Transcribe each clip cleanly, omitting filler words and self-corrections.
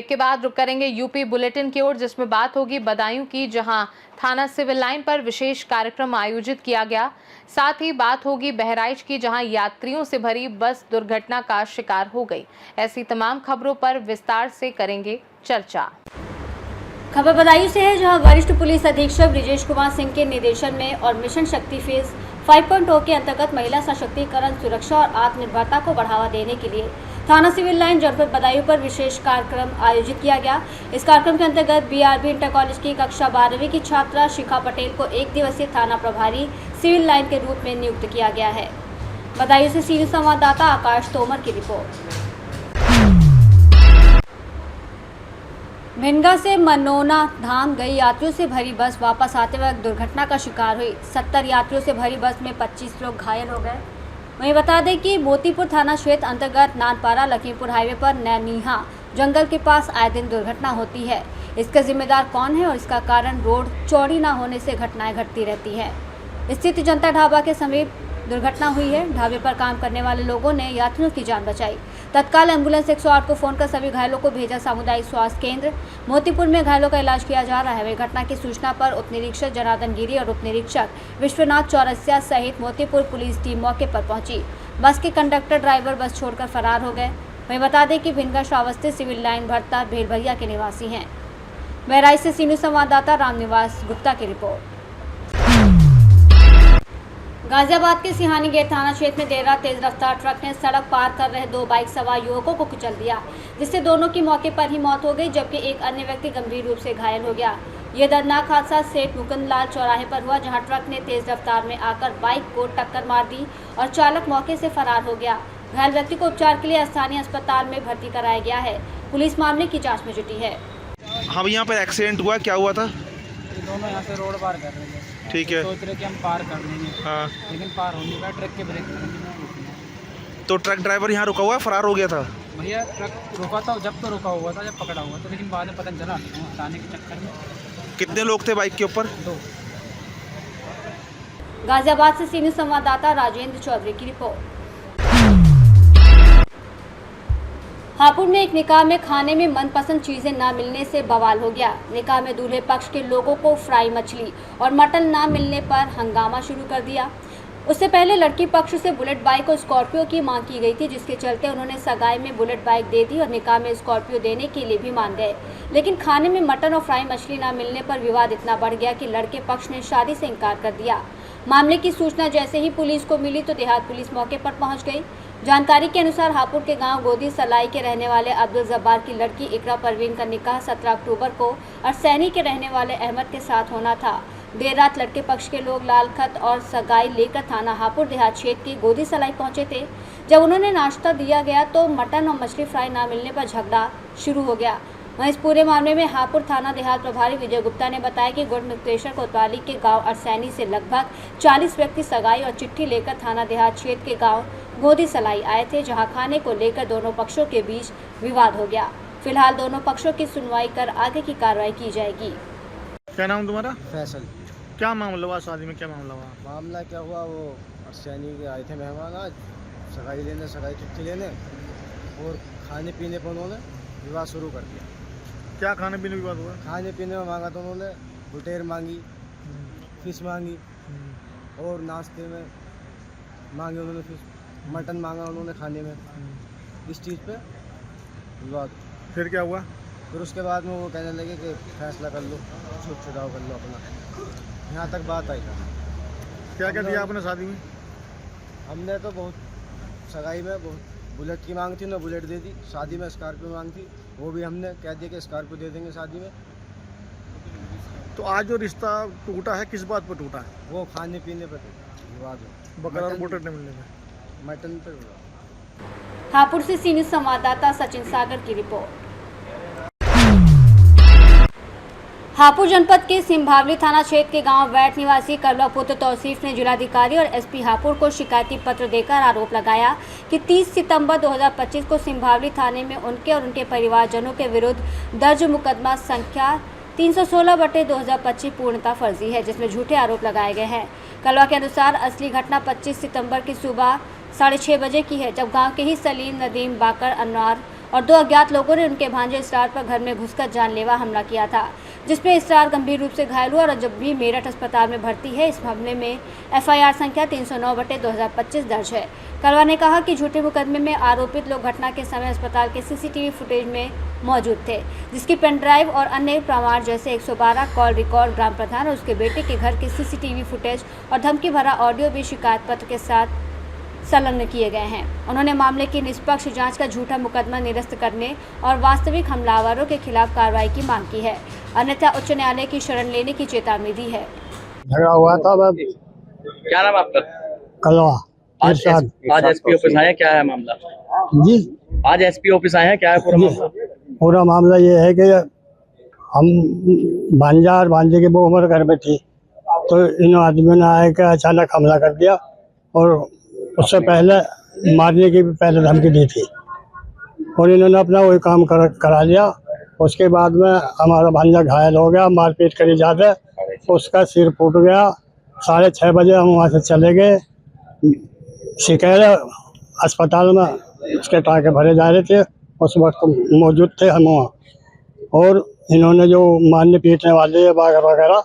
Break के बाद रुक करेंगे यूपी बुलेटिन की ओर, जिसमें बात होगी बदायूं की, जहां थाना सिविल लाइन पर विशेष कार्यक्रम आयोजित किया गया। साथ ही बात होगी बहराइच की, जहां यात्रियों से भरी बस दुर्घटना का शिकार हो गई। ऐसी तमाम खबरों पर विस्तार से करेंगे चर्चा। खबर बदायूं से है, जहां वरिष्ठ पुलिस अधीक्षक ब्रिजेश कुमार सिंह के निर्देशन में और मिशन शक्ति फेज 5.0 के अंतर्गत महिला सशक्तिकरण, सुरक्षा और आत्मनिर्भरता को बढ़ावा देने के लिए थाना सिविल लाइन जनपद बदायूं पर विशेष कार्यक्रम आयोजित किया गया। इस कार्यक्रम के अंतर्गत बीआरबी इंटर कॉलेज की कक्षा 12वीं की छात्रा शिखा पटेल को 1 दिवसीय थाना प्रभारी सिविल लाइन के रूप में नियुक्त किया गया है। बदायूं से सीनियर संवाददाता आकाश तोमर की रिपोर्ट। भिनगा से मनोना धाम गई यात्रियों से भरी बस वापस आते वक्त दुर्घटना का शिकार हुई। 70 यात्रियों से भरी बस में 25 लोग घायल हो गए। वहीं बता दें कि मोतीपुर थाना क्षेत्र अंतर्गत नानपारा लखीमपुर हाईवे पर नैनीहा जंगल के पास आए दिन दुर्घटना होती है। इसका जिम्मेदार कौन है और इसका कारण रोड चौड़ी न होने से घटनाएं घटती रहती है। स्थित जनता ढाबा के समीप दुर्घटना हुई है। ढाबे पर काम करने वाले लोगों ने यात्रियों की जान बचाई। तत्काल एम्बुलेंस 108 को फोन कर सभी घायलों को भेजा सामुदायिक स्वास्थ्य केंद्र। मोतीपुर में घायलों का इलाज किया जा रहा है। वही घटना की सूचना पर उप निरीक्षक जनार्दन गिरी और उप निरीक्षक विश्वनाथ चौरसिया सहित मोतीपुर पुलिस टीम मौके पर पहुंची। बस के कंडक्टर ड्राइवर बस छोड़कर फरार हो गए। वही बता दें कि भिनगा श्रावस्ती सिविल लाइन भरता भेलभरिया के निवासी हैं। बहराइच से सीनियर संवाददाता रामनिवास गुप्ता की रिपोर्ट। गाजियाबाद के सिहानी गेट थाना क्षेत्र में देर रात तेज रफ्तार ट्रक ने सड़क पार कर रहे 2 बाइक सवार युवकों को कुचल दिया, जिससे दोनों की मौके पर ही मौत हो गई, जबकि एक अन्य व्यक्ति गंभीर रूप से घायल हो गया। यह दर्दनाक हादसा सेठ मुकुंदलाल चौराहे पर हुआ, जहां ट्रक ने तेज रफ्तार में आकर बाइक को टक्कर मार दी और चालक मौके से फरार हो गया। घायल व्यक्ति को उपचार के लिए स्थानीय अस्पताल में भर्ती कराया गया है। पुलिस मामले की जाँच में जुटी है। हाँ, यहाँ पर एक्सीडेंट हुआ, क्या हुआ था? दोनों यहाँ से रोड पार कर रहे थे। ठीक है। सोच रहे कि हम पार कर लेंगे। हाँ। लेकिन पार हो नहीं पाया, ट्रक के ब्रेक नहीं। तो ट्रक ड्राइवर यहाँ रुका हुआ है, फरार हो गया था? भैया ट्रक रुका था, जब तो रुका हुआ था, जब पकड़ा हुआ था, लेकिन बाद में पता नहीं चला हटाने के चक्कर में। कितने लोग थे बाइक के ऊपर? 2। गाजियाबाद से सीनियर संवाददाता राजेंद्र चौधरी की रिपोर्ट। हापुड़ में एक निकाह में खाने में मनपसंद चीजें ना मिलने से बवाल हो गया। निकाह में दूल्हे पक्ष के लोगों को फ्राई मछली और मटन ना मिलने पर हंगामा शुरू कर दिया। उससे पहले लड़की पक्ष से बुलेट बाइक और स्कॉर्पियो की मांग की गई थी, जिसके चलते उन्होंने सगाई में बुलेट बाइक दे दी और निकाह में स्कॉर्पियो देने के लिए भी मान गए। लेकिन खाने में मटन और फ्राई मछली ना मिलने पर विवाद इतना बढ़ गया कि लड़के पक्ष ने शादी से इनकार कर दिया। मामले की सूचना जैसे ही पुलिस को मिली तो देहात पुलिस मौके पर पहुंच गई। जानकारी के अनुसार हापुड़ के गांव गोदी सलाई के रहने वाले अब्दुल जब्बार की लड़की इकरा परवीन का निकाह 17 अक्टूबर को अरसैनी के रहने वाले अहमद के साथ होना था। देर रात लड़के पक्ष के लोग लाल खत और सगाई लेकर थाना हापुड़ देहात क्षेत्र की गोदी सलाई पहुंचे थे। जब उन्होंने नाश्ता दिया गया तो मटन और मछली फ्राई ना मिलने पर झगड़ा शुरू हो गया। वहीं इस पूरे मामले में हापुड़ थाना देहात प्रभारी विजय गुप्ता ने बताया कि गुड़ मुक्तेश्वर कोतवाली के गांव अरसैनी से लगभग 40 व्यक्ति सगाई और चिट्ठी लेकर थाना देहात क्षेत्र के गांव गोदी सलाई आए थे, जहां खाने को लेकर दोनों पक्षों के बीच विवाद हो गया। फिलहाल दोनों पक्षों की सुनवाई कर आगे की कार्रवाई की जाएगी। क्या नाम तुम्हारा? फैसल। क्या मामला हुआ शादी में? क्या मामला हुआ? मामला क्या हुआ, वो अरसैनी के आए थे मेहमान आज सगाई लेने, सगाई चिट्ठी लेने, और खाने पीने पर उन्होंने विवाद शुरू कर दिया। क्या खाने पीने की बात हुआ? खाने पीने में मांगा तो उन्होंने बुटेर मांगी, फिश मांगी, और नाश्ते में मांगे उन्होंने फिश, मटन मांगा उन्होंने खाने में। इस चीज़ पे विवाद। फिर क्या हुआ? फिर उसके बाद में वो कहने लगे कि फैसला कर लो, छूट छुड़ाव कर लो अपना। यहाँ तक बात आई। क्या क्या दिया आपने शादी में? हमने तो बहुत सगाई में बहुत बुलेट की मांग थी, ना बुलेट दे दी। शादी में स्कॉर्पियो मांग थी, वो भी हमने कह दिया कि स्कॉर्पियो दे देंगे शादी में। तो आज जो रिश्ता टूटा है, किस बात पर टूटा है? वो खाने पीने पर विवाद हो, बकरा और बुलेट नहीं मिलने में, मटन पर विवाद। हापुड़ से सीनियर संवाददाता सचिन सागर की रिपोर्ट। हापुड़ जनपद के सिंभावली थाना क्षेत्र के गांव वैट निवासी कलवा पुत्र तौसीफ ने जिलाधिकारी और एसपी हापुड़ को शिकायती पत्र देकर आरोप लगाया कि 30 सितंबर 2025 को सिंभावली थाने में उनके और उनके परिवारजनों के विरुद्ध दर्ज मुकदमा संख्या 316/2025 पूर्णतः फर्जी है, जिसमें झूठे आरोप लगाए गए हैं। कलवा के अनुसार असली घटना 25 सितंबर की सुबह 6:30 बजे की है, जब गांव के ही सलीम, नदीम, बाकर, अनवार और 2 अज्ञात लोगों ने उनके भांजे इसरार पर घर में घुसकर जानलेवा हमला किया था, जिसमें इसरार गंभीर रूप से घायल हुआ और जब भी मेरठ अस्पताल में भर्ती है। इस मामले में FIR संख्या 309/2025 दर्ज है। कलवा ने कहा कि झूठे मुकदमे में आरोपित लोग घटना के समय अस्पताल के CCTV फुटेज में मौजूद थे, जिसकी पेन ड्राइव और अन्य प्रमाण जैसे 112 कॉल रिकॉर्ड, ग्राम प्रधान और उसके बेटे के घर के CCTV फुटेज और धमकी भरा ऑडियो भी शिकायत पत्र के साथ संलग्न किए गए हैं। उन्होंने मामले की निष्पक्ष जांच कर झूठा मुकदमा निरस्त करने और वास्तविक हमलावरों के खिलाफ कार्रवाई की मांग की है, अन्यथा उच्च न्यायालय की शरण लेने की चेतावनी दी है। झगड़ा हुआ था क्या नाम है आपका? कलवा। आज SP ऑफिस आए हैं, क्या है मामला? जी, आज SP ऑफिस आए हैं, क्या है पूरा मामला? पूरा मामला ये है कि हम भांजा और भांजे की वो उम्र घर में थी, तो इन आदमियों ने आए के अचानक हमला कर दिया और उससे पहले मारने की भी पहले धमकी दी थी और इन्होंने अपना वही काम करा लिया। उसके बाद में हमारा भांजा घायल हो गया, मारपीट करी ज़्यादा, उसका सिर फूट गया। 6:30 बजे हम वहाँ से चले गए सिकैल अस्पताल में, उसके टाँके भरे जा रहे थे, उस वक्त मौजूद थे हम वहाँ। और इन्होंने जो मारने पीटने वाले वगैरह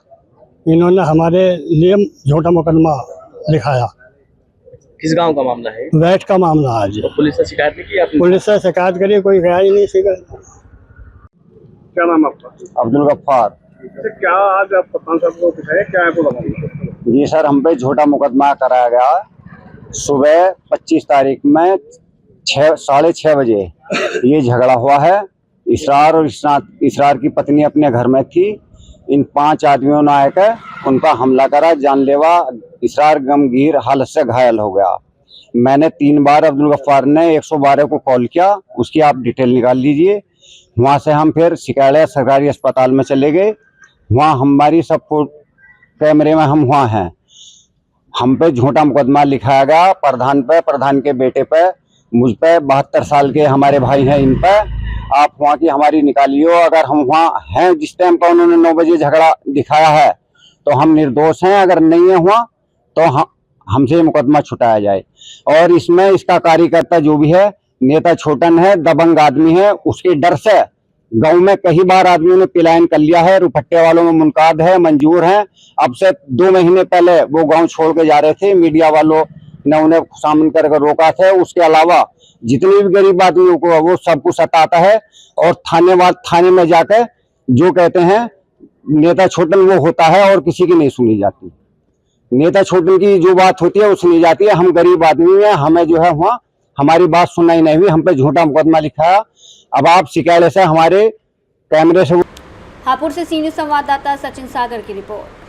इन्होंने हमारे लिए झूठा मुकदमा लिखाया। किस गांव का मामला है? वैट का मामला आज। तो पुलिस से शिकायत नहीं की आपने? पुलिस से शिकायत करी, कोई गया ही नहीं शिकायत। क्या नाम आपका? अब्दुल गफ्फार। क्या आज आप प्रधान साहब को दिखाया, क्या है पूरा मामला? जी सर, हम पे झूठा मुकदमा कराया गया। सुबह 25 तारीख में 6:30 बजे ये झगड़ा हुआ है। इसरार और इसरार की पत्नी अपने घर में थी। इन 5 आदमियों ने आकर उनका हमला करा, जानलेवा। इसरार गंभीर हालत से घायल हो गया। मैंने 3 बार अब्दुल गफ्फार ने 112 को कॉल किया, उसकी आप डिटेल निकाल लीजिए। वहाँ से हम फिर सिकाड़ा सरकारी अस्पताल में चले गए। वहाँ हमारी सब कैमरे में हम वहाँ हैं। हम पे झूठा मुकदमा लिखाया गया प्रधान पे, प्रधान के बेटे पे, मुझ पे, 72 साल के हमारे भाई हैं इन पे। आप वहाँ की हमारी निकालियो। अगर हम वहाँ हैं जिस टाइम पर उन्होंने 9 बजे झगड़ा दिखाया है तो हम निर्दोष हैं, अगर नहीं है वहाँ तो हमसे मुकदमा छुटाया जाए। और इसमें इसका कार्यकर्ता जो भी है, नेता छोटन है, दबंग आदमी है, उसके डर से गांव में कई बार आदमियों ने पलायन कर लिया है। रुपट्टे वालों में मुनकाद है, मंजूर है। अब से 2 महीने पहले वो गांव छोड़ के जा रहे थे, मीडिया वालों ने उन्हें खुशामद करके रोका था। उसके अलावा जितने भी गरीब आदमियों को वो सब कुछ सताता है और थाने में जाकर जो कहते हैं नेता छोटन वो होता है और किसी की नहीं सुनी जाती। नेता छोटन की जो बात होती है वो सुनी जाती है। हम गरीब आदमी हैं, हमें जो है वहाँ हमारी बात सुनाई नहीं हुई, हम पे झूठा मुकदमा लिखाया। अब आप सिकाड़े से हमारे कैमरे से। हापुड़ से सी न्यूज़ संवाददाता सचिन सागर की रिपोर्ट।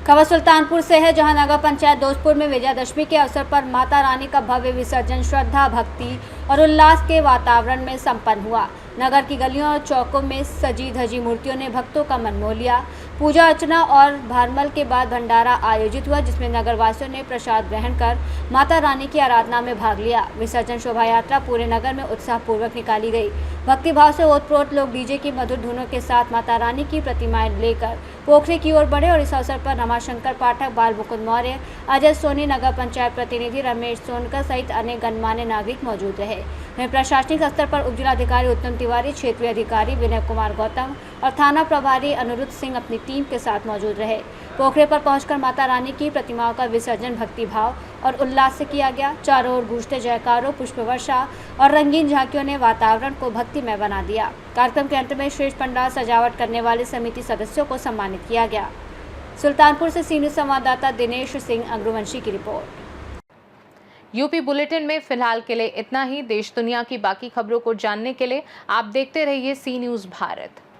खबर सुल्तानपुर से है, जहां नगर पंचायत दोस्तपुर में विजयादशमी के अवसर पर माता रानी का भव्य विसर्जन श्रद्धा, भक्ति और उल्लास के वातावरण में संपन्न हुआ। नगर की गलियों और चौकों में सजी धजी मूर्तियों ने भक्तों का मन मोह लिया। पूजा अर्चना और भारमल के बाद भंडारा आयोजित हुआ, जिसमें नगरवासियों ने प्रसाद ग्रहण कर माता रानी की आराधना में भाग लिया। विसर्जन शोभा यात्रा पूरे नगर में उत्साहपूर्वक निकाली गई। भक्तिभाव से ओतप्रोत लोग डीजे की मधुर धुनों के साथ माता रानी की प्रतिमाएं लेकर पोखरे की ओर बढ़े और इस अवसर पर रमाशंकर पाठक, बाल मुकुंद मौर्य, अजय सोनी, नगर पंचायत प्रतिनिधि रमेश सोनकर सहित अन्य गणमान्य नागरिक मौजूद रहे। वहीं प्रशासनिक स्तर पर उप जिलाधिकारी उत्तम तिवारी, क्षेत्रीय अधिकारी विनय कुमार गौतम और थाना प्रभारी अनुरुद्ध सिंह अपनी टीम के साथ मौजूद रहे। पोखरे पर पहुंचकर माता रानी की प्रतिमाओं का विसर्जन भक्तिभाव और उल्लास से किया गया। चारों ओर गूंजते जयकारों, पुष्प वर्षा और रंगीन झांकियों ने वातावरण को भक्तिमय बना दिया। कार्यक्रम के अंत में श्रेष्ठ पंडाल सजावट करने वाले समिति सदस्यों को सम्मानित किया गया। सुल्तानपुर से सी न्यूज़ संवाददाता दिनेश सिंह अग्रवंशी की रिपोर्ट। यूपी बुलेटिन में फिलहाल के लिए इतना ही। देश दुनिया की बाकी खबरों को जानने के लिए आप देखते रहिए सी न्यूज़ भारत।